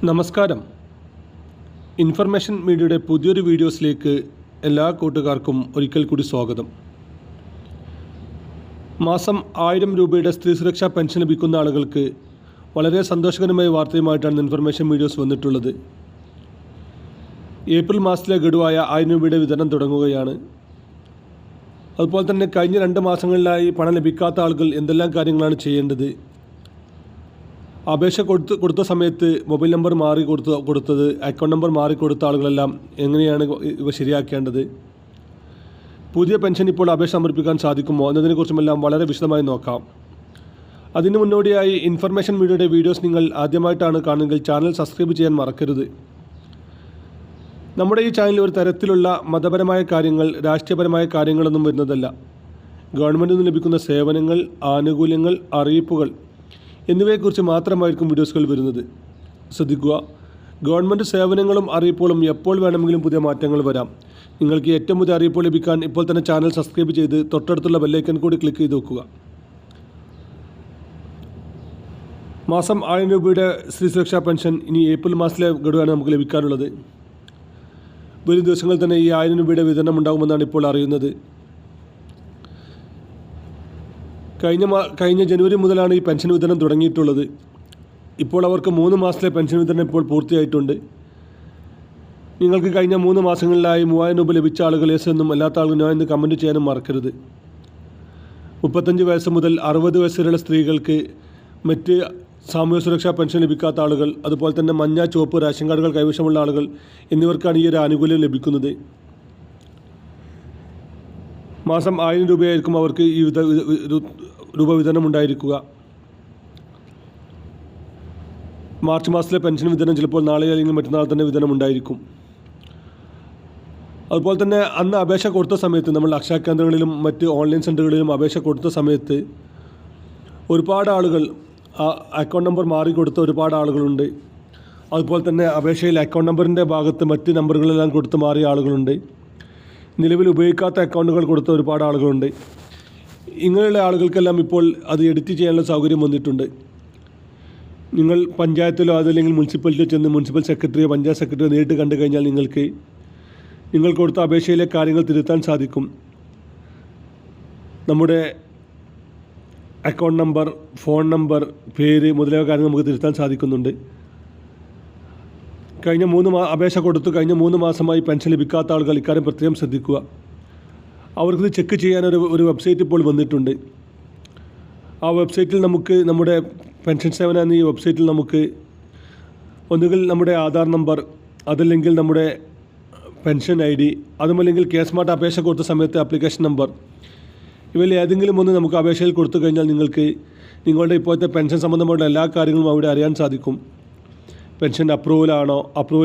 നമസ്കാരം. ഇൻഫർമേഷൻ മീഡിയയുടെ പുതിയൊരു വീഡിയോസിലേക്ക് എല്ലാ കൂട്ടുകാർക്കും ഒരിക്കൽ കൂടി സ്വാഗതം. മാസം 1000 രൂപയുടെ സ്ത്രീ സുരക്ഷാ പെൻഷൻ ലഭിക്കുന്ന ആളുകൾക്ക് വളരെ സന്തോഷകരമായ വാർത്തയുമായിട്ടാണ് ഇൻഫർമേഷൻ വീഡിയോസ് വന്നിട്ടുള്ളത്. ഏപ്രിൽ മാസത്തിലെ ഗഡുവായ 1000 രൂപയുടെ വിതരണം തുടങ്ങുകയാണ്. അതുപോലെ തന്നെ കഴിഞ്ഞ 2 മാസങ്ങളിലായി പണം ലഭിക്കാത്ത ആളുകൾ എന്തെല്ലാം കാര്യങ്ങളാണ് ചെയ്യേണ്ടത്, അപേക്ഷ കൊടുത്ത സമയത്ത് മൊബൈൽ നമ്പർ മാറി കൊടുത്തത്, അക്കൗണ്ട് നമ്പർ മാറി കൊടുത്ത ആളുകളെല്ലാം എങ്ങനെയാണ് ഇവ ശരിയാക്കേണ്ടത്, പുതിയ പെൻഷൻ ഇപ്പോൾ അപേക്ഷ സമർപ്പിക്കാൻ സാധിക്കുമോ എന്നതിനെക്കുറിച്ചുമെല്ലാം വളരെ വിശദമായി നോക്കാം. അതിനു മുന്നോടിയായി ഇൻഫർമേഷൻ മീഡിയയുടെ വീഡിയോസ് നിങ്ങൾ ആദ്യമായിട്ടാണ് കാണുന്നതെങ്കിൽ ചാനൽ സബ്സ്ക്രൈബ് ചെയ്യാൻ മറക്കരുത്. നമ്മുടെ ഈ ചാനലിൽ ഒരു തരത്തിലുള്ള മതപരമായ കാര്യങ്ങൾ, രാഷ്ട്രീയപരമായ കാര്യങ്ങളൊന്നും വരുന്നതല്ല. ഗവൺമെൻറ്റിൽ നിന്ന് ലഭിക്കുന്ന സേവനങ്ങൾ, ആനുകൂല്യങ്ങൾ, അറിയിപ്പുകൾ എന്നിവയെക്കുറിച്ച് മാത്രമായിരിക്കും വീഡിയോസുകൾ വരുന്നത്. ശ്രദ്ധിക്കുക, ഗവൺമെൻറ് സേവനങ്ങളും അറിയിപ്പുകളും എപ്പോൾ വേണമെങ്കിലും പുതിയ മാറ്റങ്ങൾ വരാം. നിങ്ങൾക്ക് ഏറ്റവും പുതിയ അറിയിപ്പ് ലഭിക്കാൻ ഇപ്പോൾ തന്നെ ചാനൽ സബ്സ്ക്രൈബ് ചെയ്ത് തൊട്ടടുത്തുള്ള ബെല്ലൈക്കൺ കൂടി ക്ലിക്ക് ചെയ്ത് വെക്കുക. മാസം 1000 രൂപയുടെ സ്ത്രീ സുരക്ഷാ പെൻഷൻ ഇനി ഏപ്രിൽ മാസത്തിലെ ഗഡുവാണ് നമുക്ക് ലഭിക്കാനുള്ളത്. വരും ദിവസങ്ങളിൽ തന്നെ ഈ 1000 രൂപയുടെ വിതരണം ഉണ്ടാകുമെന്നാണ് ഇപ്പോൾ അറിയുന്നത്. കഴിഞ്ഞ ജനുവരി മുതലാണ് ഈ പെൻഷൻ വിതരണം തുടങ്ങിയിട്ടുള്ളത്. ഇപ്പോൾ അവർക്ക് 3 മാസത്തിലെ പെൻഷൻ വിതരണം ഇപ്പോൾ പൂർത്തിയായിട്ടുണ്ട്. നിങ്ങൾക്ക് കഴിഞ്ഞ 3 മാസങ്ങളിലായി 3000 രൂപ ലഭിച്ച ആളുകൾ യെസ് എന്നും അല്ലാത്ത ആളുകൾ നോ എന്ന് കമൻറ്റ് ചെയ്യാനും മറക്കരുത്. 35 വയസ്സ് മുതൽ 60 വയസ്സ് വരെയുള്ള സ്ത്രീകൾക്ക്, മറ്റ് സാമൂഹ്യ സുരക്ഷാ പെൻഷൻ ലഭിക്കാത്ത ആളുകൾ, അതുപോലെ തന്നെ മഞ്ഞ, ചുവപ്പ് റേഷൻ കാർഡുകൾ കൈവശമുള്ള ആളുകൾ എന്നിവർക്കാണ് ഈ ഒരു ആനുകൂല്യം ലഭിക്കുന്നത്. മാസം 1000 രൂപയായിരിക്കും അവർക്ക് ഈ രൂപ വിതരണം ഉണ്ടായിരിക്കുക. മാർച്ച് മാസത്തിലെ പെൻഷൻ വിതരണം ചിലപ്പോൾ നാളെ അല്ലെങ്കിൽ മറ്റന്നാൾ തന്നെ വിതരണം ഉണ്ടായിരിക്കും. അതുപോലെ തന്നെ അന്ന് അപേക്ഷ കൊടുത്ത സമയത്ത് നമ്മൾ അക്ഷയ കേന്ദ്രങ്ങളിലും മറ്റ് ഓൺലൈൻ സെൻ്ററുകളിലും അപേക്ഷ കൊടുത്ത സമയത്ത് ഒരുപാട് ആളുകൾ അക്കൗണ്ട് നമ്പർ മാറിക്കൊടുത്ത ഒരുപാട് ആളുകളുണ്ട്. അതുപോലെ തന്നെ അപേക്ഷയിൽ അക്കൗണ്ട് നമ്പറിൻ്റെ ഭാഗത്ത് മറ്റ് നമ്പറുകളെല്ലാം കൊടുത്ത് മാറിയ ആളുകളുണ്ട്. നിലവിൽ ഉപയോഗിക്കാത്ത അക്കൗണ്ടുകൾ കൊടുത്ത ഒരുപാട് ആളുകളുണ്ട്. ഇങ്ങനെയുള്ള ആളുകൾക്കെല്ലാം ഇപ്പോൾ അത് എഡിറ്റ് ചെയ്യാനുള്ള സൗകര്യം വന്നിട്ടുണ്ട്. നിങ്ങൾ പഞ്ചായത്തിലോ അതല്ലെങ്കിൽ മുനിസിപ്പാലിറ്റിയോ ചെന്ന് മുനിസിപ്പൽ സെക്രട്ടറിയോ പഞ്ചായത്ത് സെക്രട്ടറിയോ നേരിട്ട് കണ്ടു കഴിഞ്ഞാൽ നിങ്ങൾ കൊടുത്ത അപേക്ഷയിലെ കാര്യങ്ങൾ തിരുത്താൻ സാധിക്കും. നമ്മുടെ അക്കൗണ്ട് നമ്പർ, ഫോൺ നമ്പർ, പേര് മുതലായ കാര്യങ്ങൾ നമുക്ക് തിരുത്താൻ സാധിക്കുന്നുണ്ട്. അപേക്ഷ കൊടുത്തു കഴിഞ്ഞ 3 മാസമായി പെൻഷൻ ലഭിക്കാത്ത ആളുകൾ ഇക്കാര്യം പ്രത്യേകം ശ്രദ്ധിക്കുക. അവർക്കിത് ചെക്ക് ചെയ്യാൻ ഒരു വെബ്സൈറ്റ് ഇപ്പോൾ വന്നിട്ടുണ്ട്. ആ വെബ്സൈറ്റിൽ നമുക്ക് നമ്മുടെ പെൻഷൻ സേവന എന്ന ഈ വെബ്സൈറ്റിൽ നമുക്ക് ഒന്നുകിൽ നമ്മുടെ ആധാർ നമ്പർ, അതല്ലെങ്കിൽ നമ്മുടെ പെൻഷൻ ID, അതുമല്ലെങ്കിൽ കേസ്മാർട്ട് അപേക്ഷ കൊടുത്ത സമയത്ത് ആപ്ലിക്കേഷൻ നമ്പർ, ഇവയിൽ ഏതെങ്കിലും ഒന്ന് നമുക്ക് അപേക്ഷയിൽ കൊടുത്തു കഴിഞ്ഞാൽ നിങ്ങൾക്ക് നിങ്ങളുടെ ഇപ്പോഴത്തെ പെൻഷൻ സംബന്ധമായുള്ള എല്ലാ കാര്യങ്ങളും അവിടെ അറിയാൻ സാധിക്കും. പെൻഷൻ അപ്രൂവൽ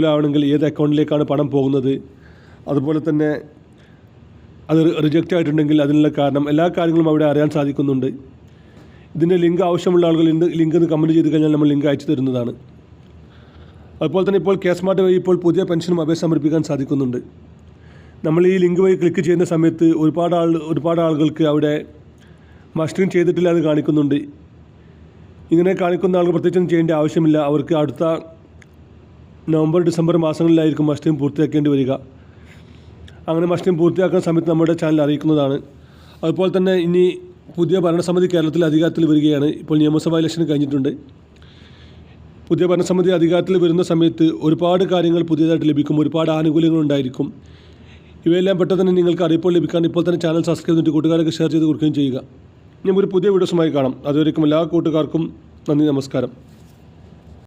ആവണമെങ്കിൽ ഏത് അക്കൗണ്ടിലേക്കാണ് പണം പോകുന്നത്, അതുപോലെ തന്നെ അത് റിജക്റ്റ് ആയിട്ടുണ്ടെങ്കിൽ അതിനുള്ള കാരണം, എല്ലാ കാര്യങ്ങളും അവിടെ അറിയാൻ സാധിക്കുന്നുണ്ട്. ഇതിൻ്റെ ലിങ്ക് ആവശ്യമുള്ള ആളുകൾ ലിങ്ക് ഒന്ന് കമൻറ്റ് ചെയ്ത് കഴിഞ്ഞാൽ നമ്മൾ ലിങ്ക് അയച്ചു തരുന്നതാണ്. അതുപോലെ തന്നെ ഇപ്പോൾ കേസ്മാർട്ട് വഴി ഇപ്പോൾ പുതിയ പെൻഷനും അപേക്ഷ സമർപ്പിക്കാൻ സാധിക്കുന്നുണ്ട്. നമ്മൾ ഈ ലിങ്ക് വഴി ക്ലിക്ക് ചെയ്യുന്ന സമയത്ത് ഒരുപാട് ആളുകൾക്ക് അവിടെ മസ്റ്ററിങ് ചെയ്തിട്ടില്ല എന്ന് കാണിക്കുന്നുണ്ട്. ഇങ്ങനെ കാണിക്കുന്ന ആളുകൾ പ്രത്യേകിച്ചൊന്നും ചെയ്യേണ്ട ആവശ്യമില്ല. അവർക്ക് അടുത്ത നവംബർ ഡിസംബർ മാസങ്ങളിലായിരിക്കും മസ്റ്ററിങ് പൂർത്തിയാക്കേണ്ടി വരിക. അങ്ങനെ മസ്റ്ററിങ് പൂർത്തിയാക്കുന്ന സമയത്ത് നമ്മുടെ ചാനൽ അറിയിക്കുന്നതാണ്. അതുപോലെ തന്നെ ഇനി പുതിയ ഭരണസമിതി കേരളത്തിൽ അധികാരത്തിൽ വരികയാണ്. ഇപ്പോൾ നിയമസഭാ ഇലക്ഷൻ കഴിഞ്ഞിട്ടുണ്ട്. പുതിയ ഭരണസമിതി അധികാരത്തിൽ വരുന്ന സമയത്ത് ഒരുപാട് കാര്യങ്ങൾ പുതിയതായിട്ട് ലഭിക്കും, ഒരുപാട് ആനുകൂല്യങ്ങൾ ഉണ്ടായിരിക്കും. ഇവയെല്ലാം പെട്ടെന്ന് തന്നെ നിങ്ങൾക്ക് അറിയിപ്പോൾ ലഭിക്കാൻ ഇപ്പോൾ തന്നെ ചാനൽ സബ്സ്ക്രൈബ് ചെയ്തിട്ട് കൂട്ടുകാരൊക്കെ ഷെയർ ചെയ്ത് കൊടുക്കുകയും ചെയ്യുക. ഇനി ഒരു പുതിയ വീഡിയോസുമായി കാണാം. അതുവരേക്കും എല്ലാ കൂട്ടുകാർക്കും നന്ദി, നമസ്കാരം.